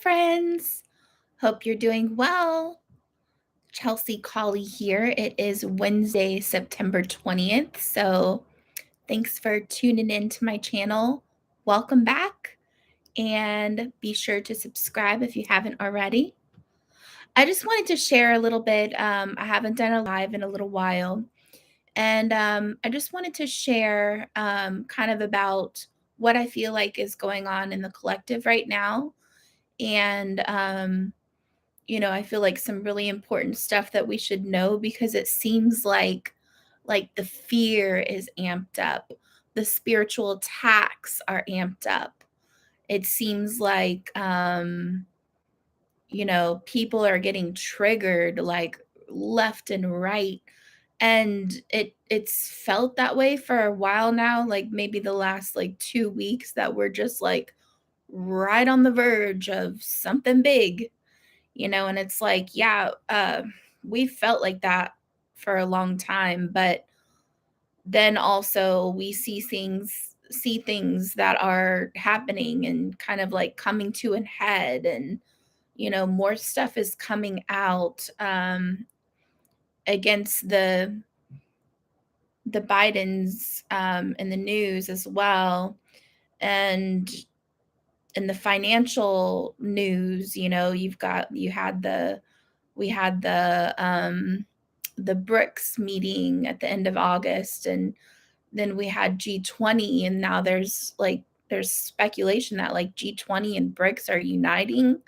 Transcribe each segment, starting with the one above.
friends. Hope you're doing well. Chelsea Colley here. It is Wednesday, September 20th. So, thanks for tuning in to my channel. Welcome back. And be sure to subscribe if you haven't already. I just wanted to share a little bit. I haven't done a live in a little while. And I just wanted to share kind of about what I feel like is going on in the collective right now. And I feel like some really important stuff that we should know because it seems like the fear is amped up. The spiritual attacks are amped up. It seems like people are getting triggered like left and right. And it's felt that way for a while now, like maybe the last like 2 weeks that we're just like right on the verge of something big, and it's like, yeah, we felt like that for a long time, but then also we see things that are happening and kind of like coming to an head, and more stuff is coming out against the Bidens in the news as well, and in the financial news, you had the we had the BRICS meeting at the end of August, and then we had G20, and now there's speculation that like G20 and BRICS are uniting,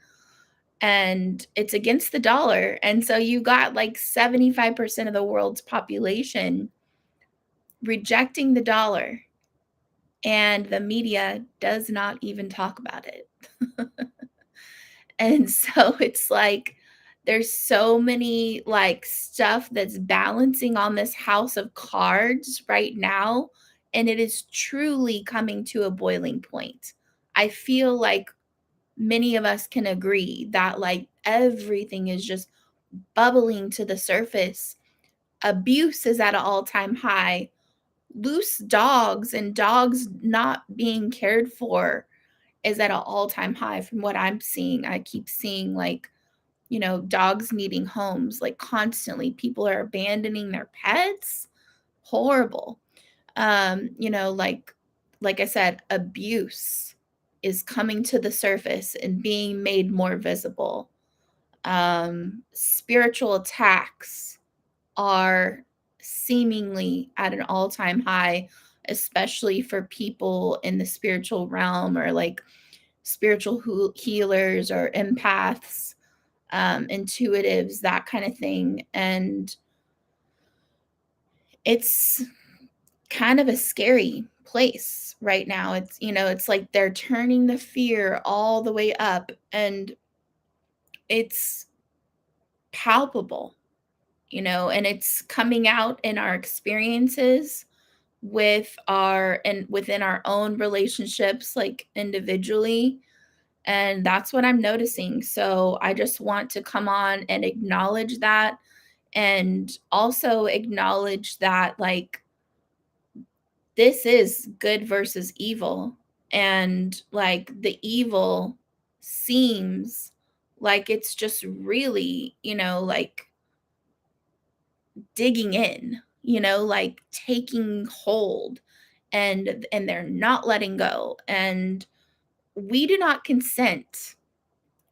and it's against the dollar. And so you got like 75% of the world's population rejecting the dollar, and the media does not even talk about it. And so it's like there's so many like stuff that's balancing on this house of cards right now, and it is truly coming to a boiling point. I feel like many of us can agree that like everything is just bubbling to the surface. Abuse is at an all-time high. Loose dogs and dogs not being cared for is at an all-time high from what I'm seeing. I keep seeing like, dogs needing homes like constantly. People are abandoning their pets. Horrible. Like I said, abuse is coming to the surface and being made more visible. Spiritual attacks are seemingly at an all-time high, especially for people in the spiritual realm or like spiritual healers or empaths, intuitives, that kind of thing. And it's kind of a scary place right now. It's like they're turning the fear all the way up, and it's palpable, and it's coming out in our experiences within our own relationships, like individually. And that's what I'm noticing. So I just want to come on and acknowledge that, and also acknowledge that like this is good versus evil. And like the evil seems like it's just really, like digging in, like taking hold, and they're not letting go. And we do not consent.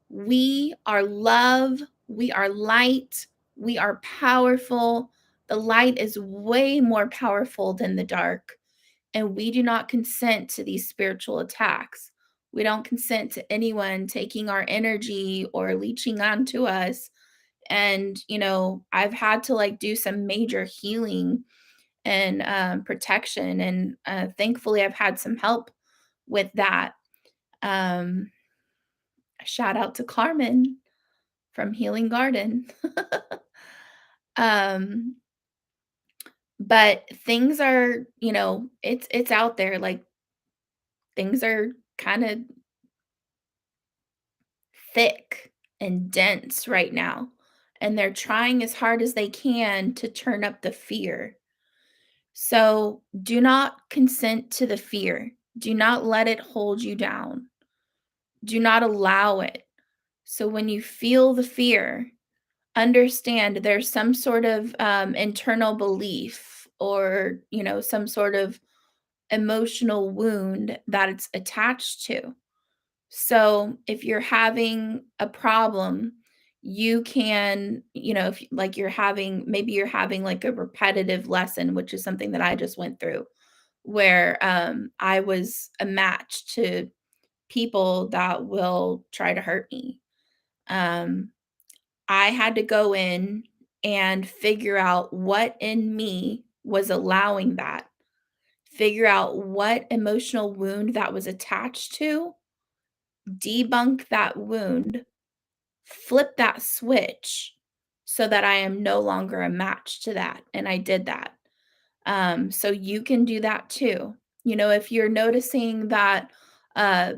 We are love, we are light, we are powerful. The light is way more powerful than the dark, and we do not consent to these spiritual attacks. We don't consent to anyone taking our energy or leeching onto us. And I've had to like do some major healing and protection, and thankfully I've had some help with that. um Shout out to Carmen from Healing Garden. um but things are, it's out there, like things are kind of thick and dense right now, and they're trying as hard as they can to turn up the fear. So do not consent to the fear. Do not let it hold you down. Do not allow it. So when you feel the fear, understand there's some sort of internal belief or, some sort of emotional wound that it's attached to. So if you're having a problem, you can, if like maybe you're having like a repetitive lesson, which is something that I just went through, where I was a match to people that will try to hurt me. Um, I had to go in and figure out what in me was allowing that, figure out what emotional wound that was attached to, debunk that wound, flip that switch so that I am no longer a match to that. And I did that. So you can do that too. If you're noticing that uh,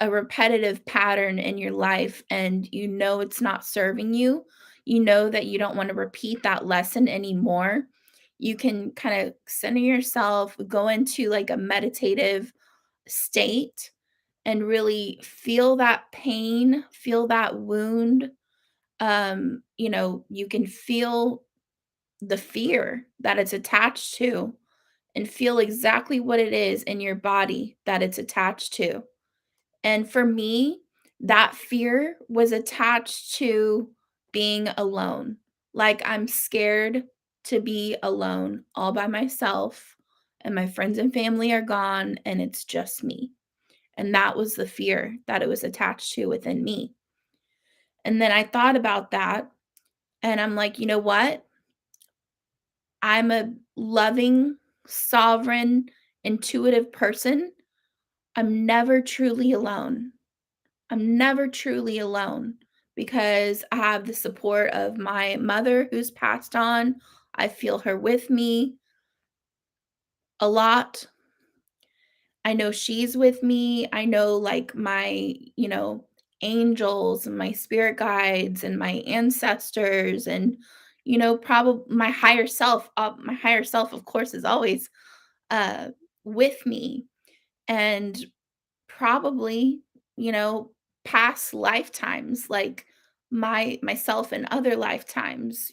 a repetitive pattern in your life and it's not serving you, that you don't want to repeat that lesson anymore, you can kind of center yourself, go into like a meditative state and really feel that pain, feel that wound. You can feel the fear that it's attached to and feel exactly what it is in your body that it's attached to. And for me, that fear was attached to being alone. Like I'm scared to be alone all by myself, and my friends and family are gone, and it's just me. And that was the fear that it was attached to within me. And then I thought about that, and I'm like, you know what? I'm a loving, sovereign, intuitive person. I'm never truly alone. I'm never truly alone because I have the support of my mother who's passed on. I feel her with me a lot. I know she's with me. I know like my, angels and my spirit guides and my ancestors and probably my higher self of course is always uh with me and probably, you know, past lifetimes, like myself in other lifetimes.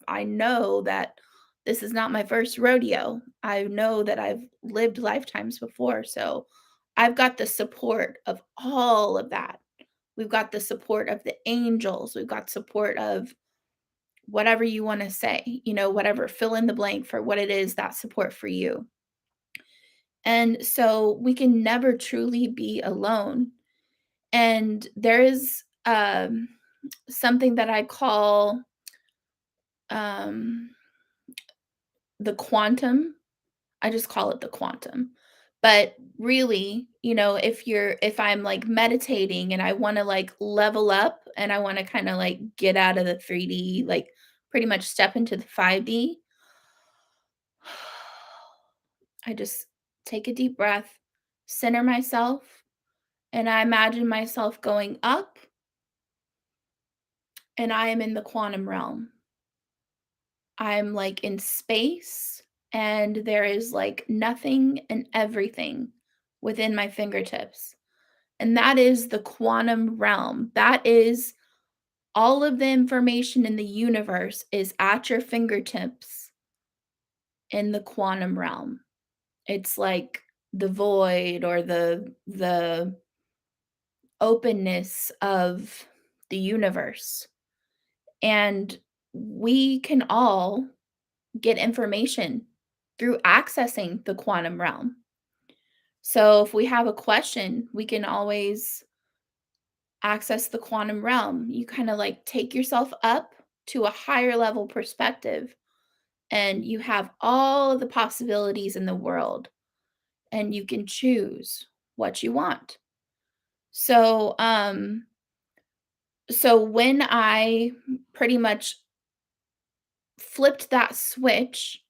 I know that this is not my first rodeo. I know that I've lived lifetimes before. So I've got the support of all of that. We've got the support of the angels. We've got support of whatever you want to say, whatever, fill in the blank for what it is that support for you. And so we can never truly be alone. And there is something that I call um, the quantum. I just call it the quantum. But really, if I'm like meditating and I want to like level up and I want to kind of like get out of the 3D, like pretty much step into the 5D, I just take a deep breath, center myself, and I imagine myself going up and I am in the quantum realm. I'm like in space and there is like nothing and everything within my fingertips. And that is the quantum realm. That is all of the information in the universe is at your fingertips in the quantum realm. It's like the void or the openness of the universe. And we can all get information through accessing the quantum realm. So if we have a question, we can always access the quantum realm. You kind of like take yourself up to a higher level perspective and you have all of the possibilities in the world and you can choose what you want. So when I pretty much flipped that switch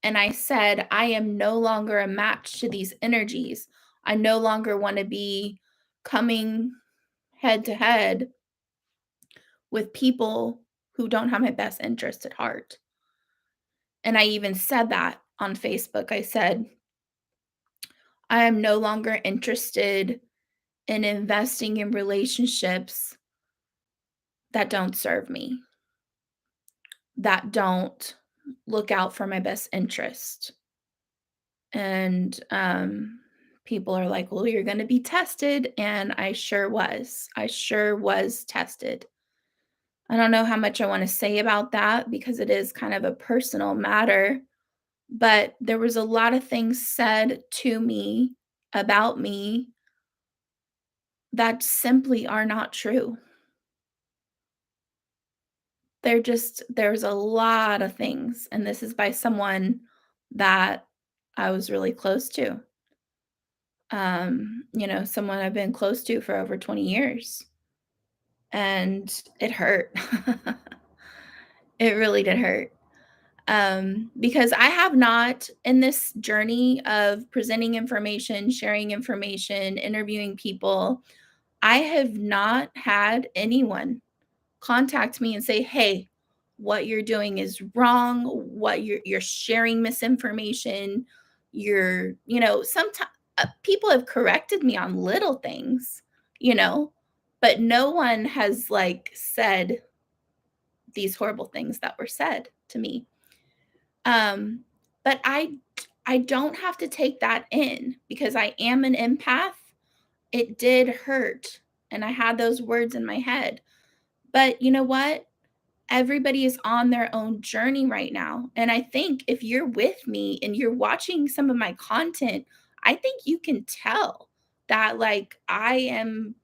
and I said, I am no longer a match to these energies. I no longer want to be coming head to head with people who don't have my best interest at heart. And I even said that on Facebook. I said, I am no longer interested in investing in relationships that don't serve me, that don't look out for my best interest. And people are like, well, you're going to be tested. And I sure was. I sure was tested. I don't know how much I want to say about that because it is kind of a personal matter, but there was a lot of things said to me about me that simply are not true. There's a lot of things, and this is by someone that I was really close to. Someone I've been close to for over 20 years, and it hurt. It really did hurt. Because I have not, in this journey of presenting information, sharing information, interviewing people, I have not had anyone contact me and say, "Hey, what you're doing is wrong. What you're sharing misinformation. Sometimes people have corrected me on little things, you know, but no one has like said these horrible things that were said to me. Um, but I don't have to take that in because I am an empath. It did hurt, and I had those words in my head. But you know what? Everybody is on their own journey right now. And I think if you're with me and you're watching some of my content, I think you can tell that like I'm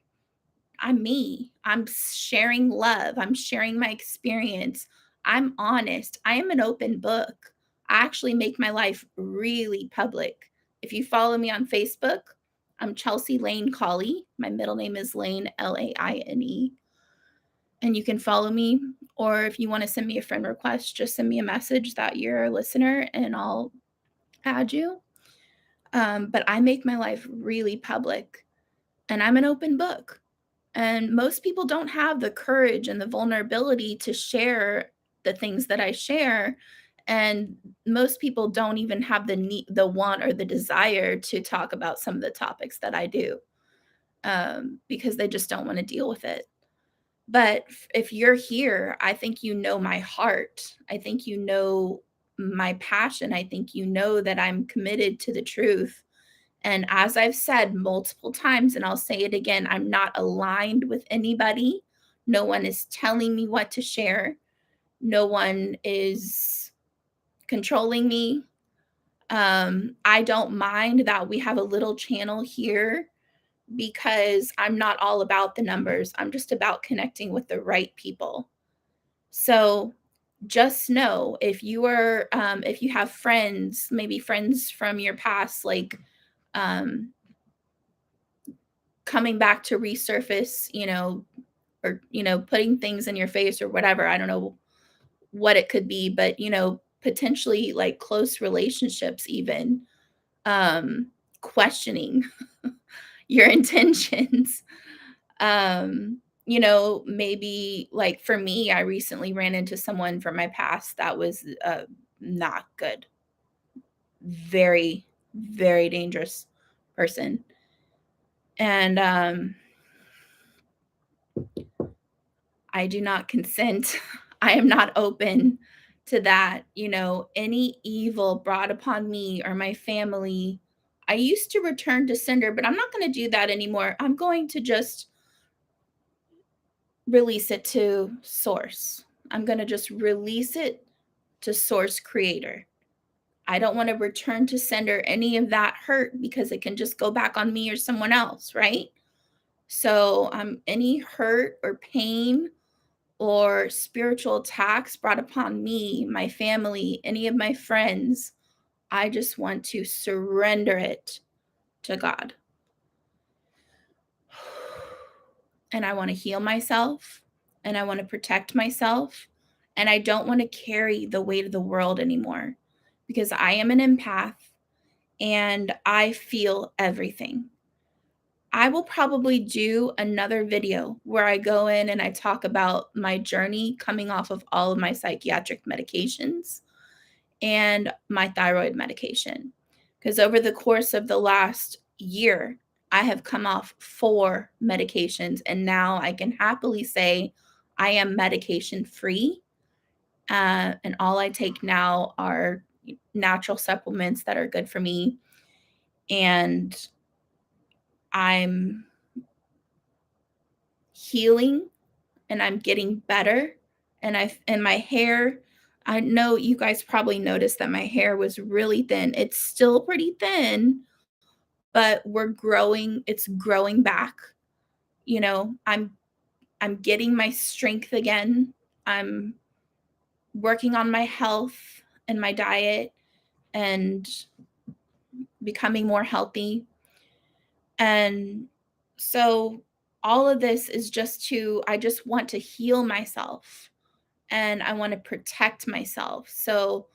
me. I'm sharing love. I'm sharing my experience. I'm honest. I am an open book. I actually make my life really public. If you follow me on Facebook, I'm Chelsea Lane Colley. My middle name is Lane, Laine. And you can follow me. Or if you want to send me a friend request, just send me a message that you're a listener and I'll add you. But I make my life really public and I'm an open book. And most people don't have the courage and the vulnerability to share the things that I share. And most people don't even have the need, the want, or the desire to talk about some of the topics that I do because they just don't want to deal with it. But if you're here, I think you know my heart. I think you know my passion. I think you know that I'm committed to the truth. And as I've said multiple times, and I'll say it again, I'm not aligned with anybody. No one is telling me what to share. No one is controlling me. I don't mind that we have a little channel here because I'm not all about the numbers. I'm just about connecting with the right people. So just know if you have friends, maybe friends from your past, like um, coming back to resurface, or putting things in your face or whatever. I don't know what it could be, but potentially like close relationships, even um, questioning your intentions. Maybe like for me, I recently ran into someone from my past that was not good, very, very dangerous person. And I do not consent. I am not open to that. Any evil brought upon me or my family, I used to return to sender, but I'm not going to do that anymore. I'm going to just release it to source. I'm going to just release it to source creator. I don't want to return to sender any of that hurt because it can just go back on me or someone else, right? So, any hurt or pain or spiritual attacks brought upon me, my family, any of my friends, I just want to surrender it to God. And I want to heal myself and I want to protect myself. And I don't want to carry the weight of the world anymore because I am an empath and I feel everything. I will probably do another video where I go in and I talk about my journey coming off of all of my psychiatric medications and my thyroid medication. Because over the course of the last year, I have come off 4 medications, and now I can happily say I am medication free. And all I take now are natural supplements that are good for me. And I'm healing and I'm getting better. And my hair, I know you guys probably noticed that my hair was really thin. It's still pretty thin, but it's growing back. I'm getting my strength again. I'm working on my health and my diet and becoming more healthy. And so all of this is I just want to heal myself and I want to protect myself. So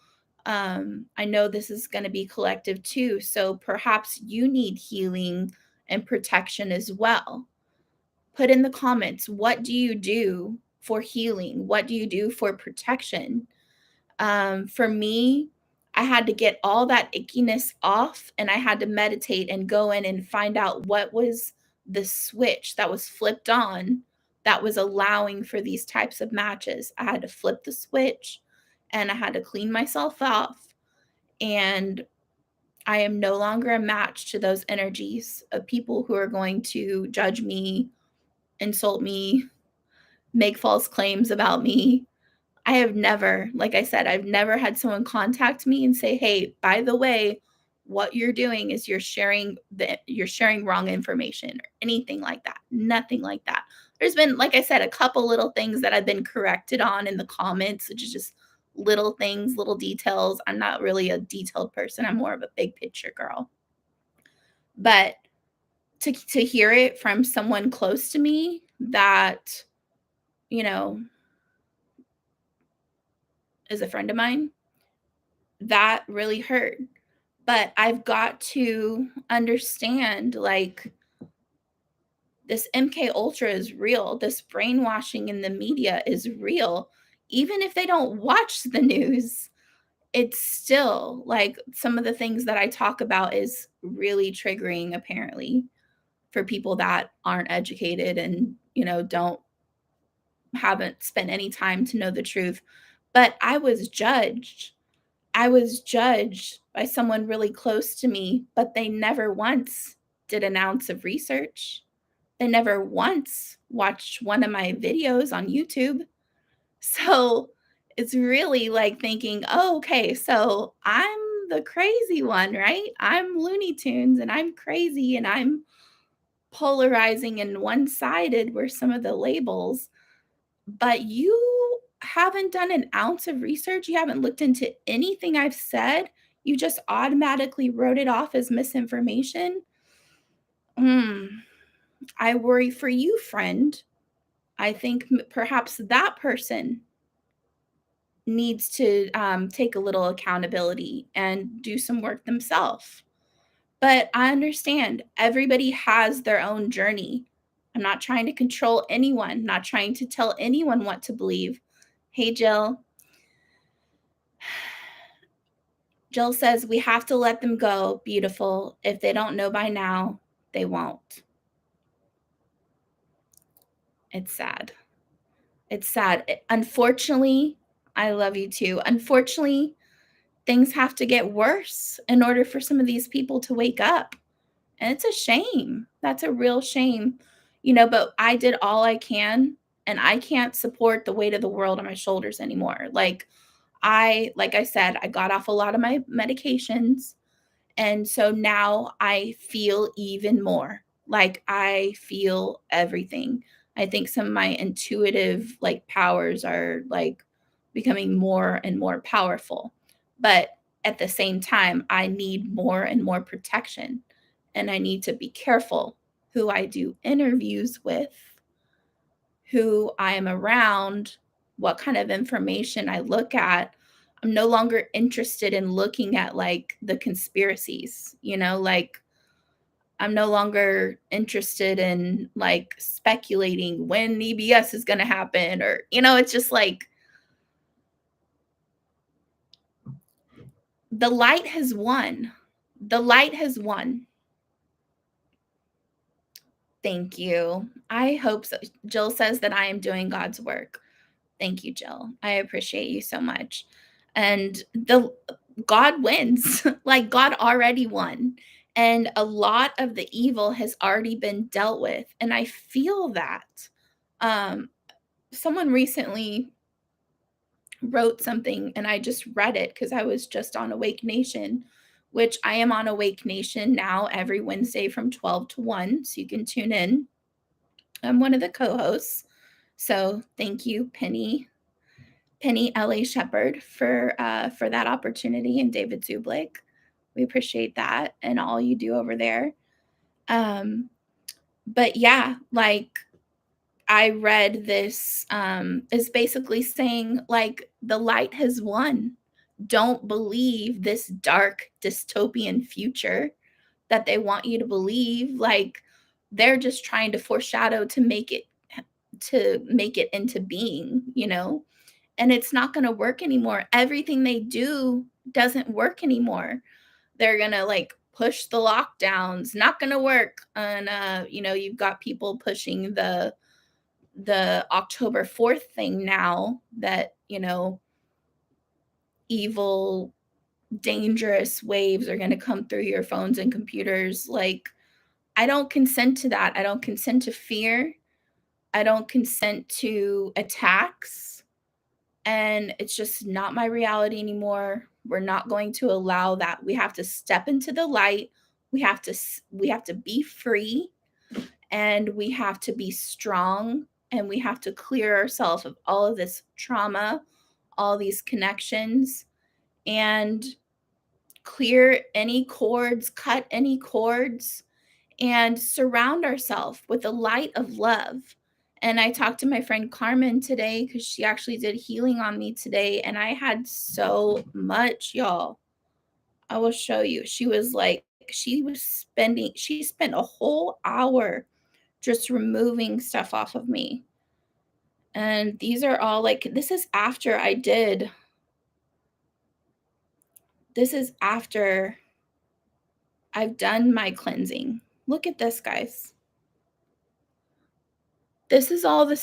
I know this is going to be collective too. So perhaps you need healing and protection as well. Put in the comments, what do you do for healing? What do you do for protection? For me, I had to get all that ickiness off and I had to meditate and go in and find out what was the switch that was flipped on that was allowing for these types of matches. I had to flip the switch and I had to clean myself off. And I am no longer a match to those energies of people who are going to judge me, insult me, make false claims about me. I have never, like I said, I've never had someone contact me and say, "Hey, by the way, what you're doing is you're sharing wrong information," or anything like that. Nothing like that. There's been, like I said, a couple little things that I've been corrected on in the comments, which is just little things, little details. I'm not really a detailed person. I'm more of a big picture girl. But to hear it from someone close to me that, you know, is a friend of mine, that really hurt. But I've got to understand, like, this MK Ultra is real. This brainwashing in the media is real. Even if they don't watch the news, it's still like some of the things that I talk about is really triggering apparently for people that aren't educated and, don't haven't spent any time to know the truth. But I was judged by someone really close to me, but they never once did an ounce of research. They never once watched one of my videos on YouTube. So it's really like thinking, oh, okay, so I'm the crazy one, right? I'm Looney Tunes and I'm crazy and I'm polarizing and one sided were some of the labels, but you haven't done an ounce of research. You haven't looked into anything I've said. You just automatically wrote it off as misinformation. Mm, I worry for you, friend. I think perhaps that person needs to take a little accountability and do some work themselves. But I understand everybody has their own journey. I'm not trying to control anyone, not trying to tell anyone what to believe. Hey, Jill. Jill says, we have to let them go. Beautiful. If they don't know by now, they won't. It's sad. It's sad. Unfortunately, I love you too. Unfortunately, things have to get worse in order for some of these people to wake up. And it's a shame. That's a real shame. But I did all I can and I can't support the weight of the world on my shoulders anymore. Like I said, I got off a lot of my medications. And so now I feel even more. Like I feel everything. I think some of my intuitive powers are becoming more and more powerful. But at the same time, I need more and more protection. And I need to be careful who I do interviews with, who I am around, what kind of information I look at. I'm no longer interested in looking at the conspiracies, I'm no longer interested in speculating when EBS is going to happen or, it's just the light has won. The light has won. Thank you. I hope so. Jill says that I am doing God's work. Thank you, Jill. I appreciate you so much. And the God wins. Like God already won. And a lot of the evil has already been dealt with. And I feel that. Um, Someone recently wrote something and I just read it because I was just on Awake Nation, which I am on Awake Nation now every Wednesday from 12 to 1. So you can tune in. I'm one of the co-hosts. So thank you, Penny LA Shepherd for that opportunity, and David Zublik. We appreciate that and all you do over there. But yeah, like I read this is basically saying like the light has won. Don't believe this dark dystopian future that they want you to believe. Like they're just trying to foreshadow to make it into being, you know? And it's not going to work anymore. Everything they do doesn't work anymore. They're going to like push the lockdowns, not going to work. And you know, you've got people pushing the October 4th thing now that, you know, evil dangerous waves are going to come through your phones and computers. Like I don't consent to that. I don't consent to fear. I don't consent to attacks. And it's just not my reality anymore. We're not going to allow that. We have to step into the light. We have to be free, and we have to be strong, and we have to clear ourselves of all of this trauma, all these connections, and clear any cords, cut any cords, and surround ourselves with the light of love. And I talked to my friend Carmen today because she actually did healing on me today. And I had so much, y'all. I will show you. She was like, she spent a whole hour just removing stuff off of me. And these are all like, this is after I've done my cleansing. Look at this, guys. This is all the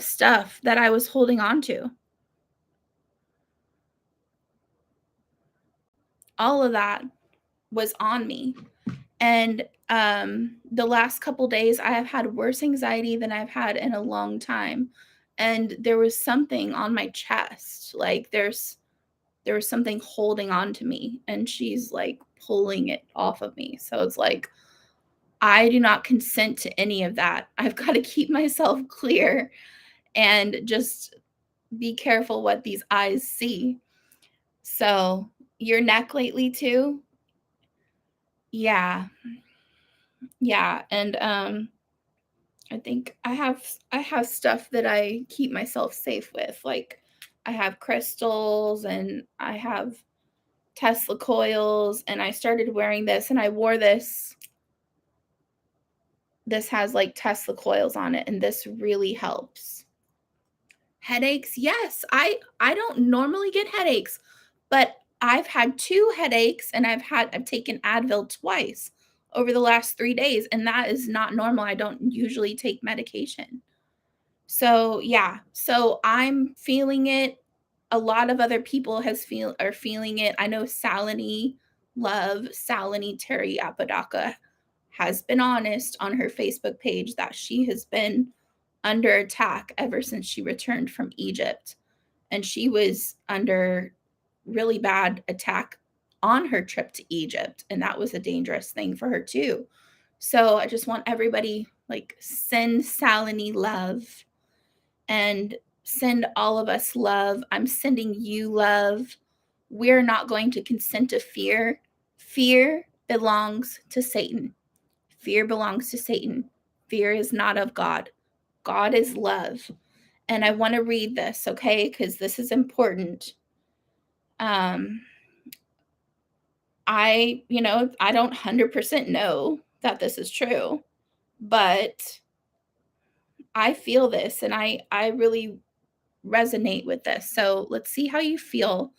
stuff that I was holding on to. All of that was on me. And the last couple days I have had worse anxiety than I've had in a long time. And there was something on my chest. Like there was something holding on to me, and she's like pulling it off of me. So it's like I do not consent to any of that. I've got to keep myself clear and just be careful what these eyes see. So, your neck lately too? Yeah. Yeah, and I think I have stuff that I keep myself safe with. Like I have crystals and I have Tesla coils, and I started wearing this, and I wore this. This has like Tesla coils on it, and this really helps. Headaches? Yes. I don't normally get headaches, but I've had 2 headaches, and I've taken Advil twice over the last 3 days, and that is not normal. I don't usually take medication. So, yeah. So I'm feeling it. A lot of other people are feeling it. I know Salini Terry Apodaca has been honest on her Facebook page that she has been under attack ever since she returned from Egypt. And she was under really bad attack on her trip to Egypt. And that was a dangerous thing for her too. So I just want everybody like send Salini love and send all of us love. I'm sending you love. We're not going to consent to fear. Fear belongs to Satan. Fear belongs to Satan. Fear is not of God. God is love. And I want to read this, okay? Because this is important. I don't 100% know that this is true, but I feel this and I really resonate with this. So let's see how you feel.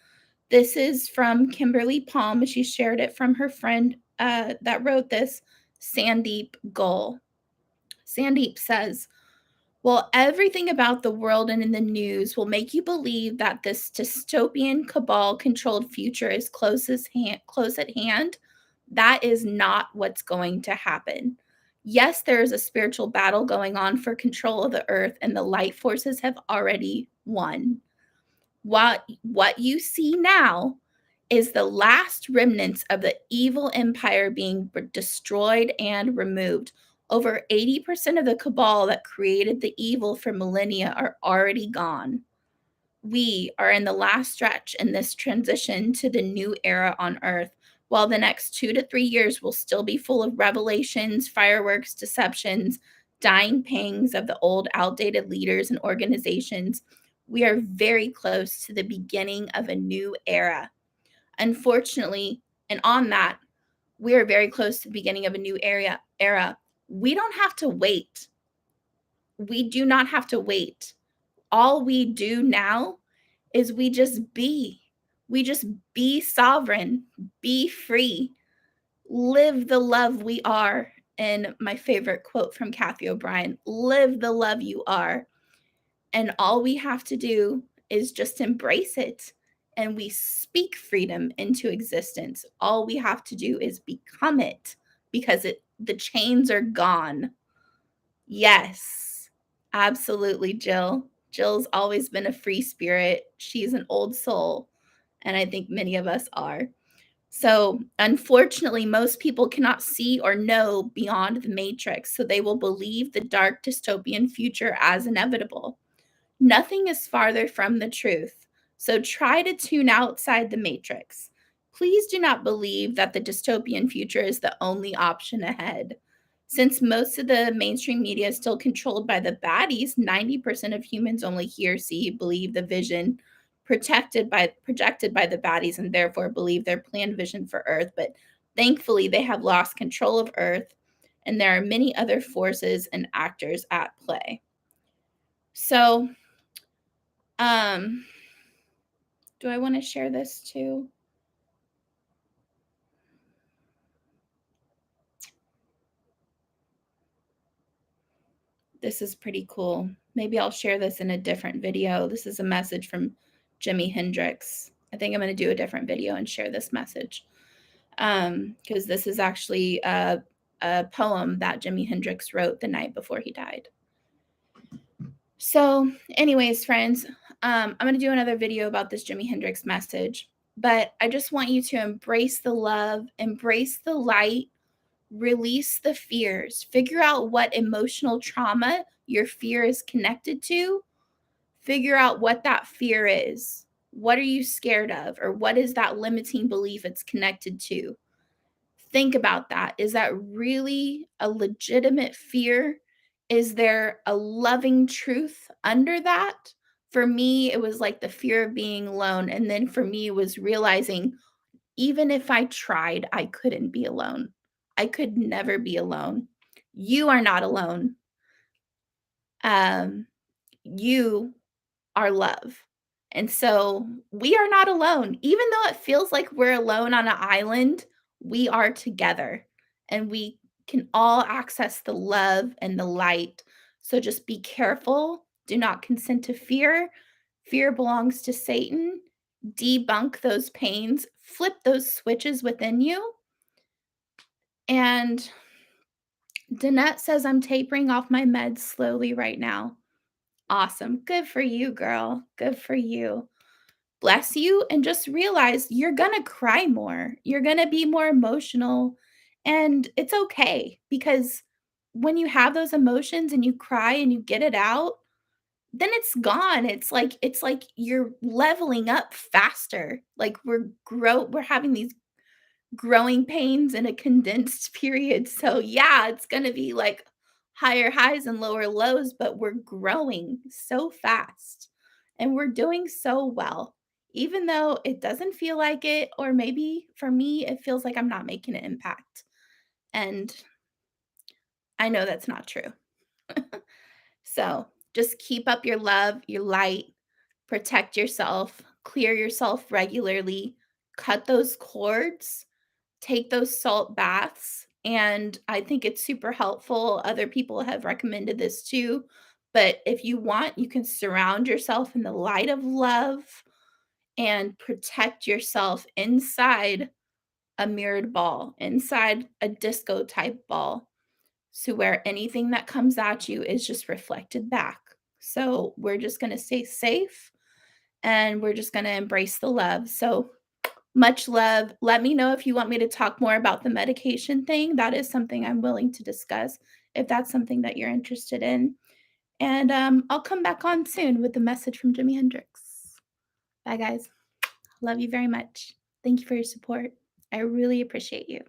This is from Kimberly Palm. She shared it from her friend that wrote this, Sandeep Gull. Sandeep says, well, everything about the world and in the news will make you believe that this dystopian cabal controlled future is close at hand. That is not what's going to happen. Yes, there is a spiritual battle going on for control of the earth, and the light forces have already won. What you see now is the last remnants of the evil empire being destroyed and removed. Over 80% of the cabal that created the evil for millennia are already gone. We are in the last stretch in this transition to the new era on Earth. While the next 2 to 3 years will still be full of revelations, fireworks, deceptions, dying pangs of the old, outdated leaders and organizations, we are very close to the beginning of a new era. Unfortunately, and on that, we are very close to the beginning of a new era. We don't have to wait. We do not have to wait. All we do now is we just be. We just be sovereign, be free, live the love we are. And my favorite quote from Kathy O'Brien, live the love you are. And all we have to do is just embrace it. And we speak freedom into existence. All we have to do is become it because the chains are gone. Yes, absolutely, Jill. Jill's always been a free spirit. She's an old soul. And I think many of us are. So, unfortunately, most people cannot see or know beyond the matrix. So they will believe the dark dystopian future as inevitable. Nothing is farther from the truth, so try to tune outside the matrix. Please do not believe that the dystopian future is the only option ahead. Since most of the mainstream media is still controlled by the baddies, 90% of humans only hear, see, believe the vision projected by the baddies and therefore believe their planned vision for Earth. But thankfully, they have lost control of Earth, and there are many other forces and actors at play. So, do I want to share this too? This is pretty cool. Maybe I'll share this in a different video. This is a message from Jimi Hendrix. I think I'm going to do a different video and share this message. Because this is actually a poem that Jimi Hendrix wrote the night before he died. So, anyways, friends, I'm going to do another video about this Jimi Hendrix message, but I just want you to embrace the love, embrace the light, release the fears, figure out what emotional trauma your fear is connected to, figure out what that fear is. What are you scared of? Or what is that limiting belief it's connected to? Think about that. Is that really a legitimate fear? Is there a loving truth under that? For me, it was like the fear of being alone. And then for me, it was realizing even if I tried, I couldn't be alone. I could never be alone. You are not alone. You are love. And so we are not alone. Even though it feels like we're alone on an island, we are together and we can all access the love and the light. So just be careful. Do not consent to fear. Fear belongs to Satan. Debunk those pains, flip those switches within you. And Danette says, I'm tapering off my meds slowly right now. Awesome. Good for you, girl. Good for you. Bless you. And just realize you're going to cry more. You're going to be more emotional. And it's okay because when you have those emotions and you cry and you get it out, then it's gone. It's like you're leveling up faster. Like we're having these growing pains in a condensed period. So yeah, it's going to be like higher highs and lower lows, but we're growing so fast and we're doing so well. Even though it doesn't feel like it, or maybe for me, it feels like I'm not making an impact. And I know that's not true. So just keep up your love, your light, protect yourself, clear yourself regularly, cut those cords, take those salt baths, and I think it's super helpful. Other people have recommended this too. But if you want, you can surround yourself in the light of love and protect yourself inside a mirrored ball, inside a disco type ball. So, where anything that comes at you is just reflected back. So, we're just going to stay safe and we're just going to embrace the love. So, much love. Let me know if you want me to talk more about the medication thing. That is something I'm willing to discuss if that's something that you're interested in. And I'll come back on soon with the message from Jimi Hendrix. Bye, guys. Love you very much. Thank you for your support. I really appreciate you.